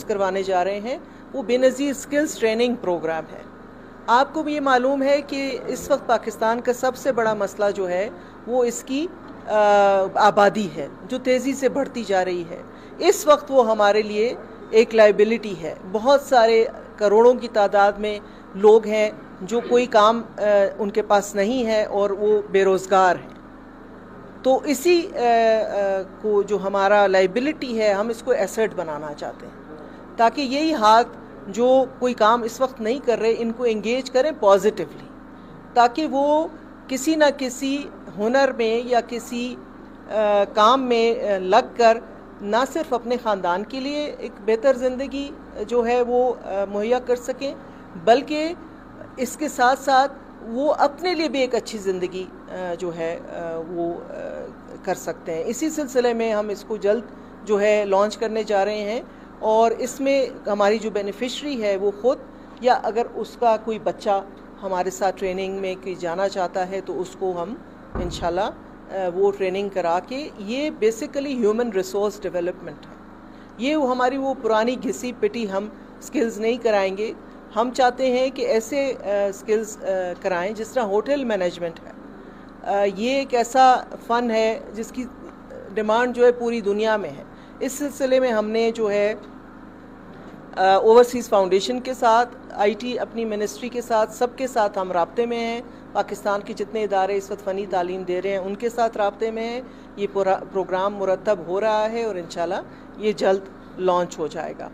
करवाने जा रहे हैं वो बेनज़ीर स्किल्स ट्रेनिंग प्रोग्राम है। आपको भी ये मालूम है कि इस वक्त पाकिस्तान का सबसे बड़ा मसला जो है वो इसकी आबादी है जो तेज़ी से बढ़ती जा रही है। इस वक्त वो हमारे लिए एक लाइबिलिटी है। बहुत सारे करोड़ों की तादाद में लोग हैं जो कोई काम उनके पास नहीं है और वो बेरोज़गार हैं। तो इसी को जो हमारा लाइबिलिटी है हम इसको एसेट बनाना चाहते हैं ताकि यही हाथ जो कोई काम इस वक्त नहीं कर रहे इनको एंगेज करें पॉजिटिवली, ताकि वो किसी न किसी हुनर में या किसी काम में लग कर ना सिर्फ अपने ख़ानदान के लिए एक बेहतर ज़िंदगी जो है वो मुहैया कर सकें, बल्कि इसके साथ साथ वो अपने लिए भी एक अच्छी ज़िंदगी जो है वो कर सकते हैं। इसी सिलसिले में हम इसको जल्द जो है लॉन्च करने जा रहे हैं और इसमें हमारी जो बेनिफिशरी है वो ख़ुद या अगर उसका कोई बच्चा हमारे साथ ट्रेनिंग में कि जाना चाहता है तो उसको हम इंशाल्लाह वो ट्रेनिंग करा के, ये बेसिकली ह्यूमन रिसोर्स डेवलपमेंट है। ये हमारी वो पुरानी घिसी पिटी हम स्किल्स नहीं कराएंगे। हम चाहते हैं कि ऐसे स्किल्स कराएं जिस तरह होटल मैनेजमेंट है। ये एक ऐसा फ़न है जिसकी डिमांड जो है पूरी दुनिया में है। इस सिलसिले में हमने जो है ओवरसीज़ फाउंडेशन के साथ, आईटी अपनी मिनिस्ट्री के साथ, सबके साथ हम राब्ते में हैं। पाकिस्तान के जितने इदारे इस वक्त फ़नी तालीम दे रहे हैं उनके साथ राब्ते में हैं। ये प्रोग्राम मुरतब हो रहा है और इंशाल्लाह ये जल्द लॉन्च हो जाएगा।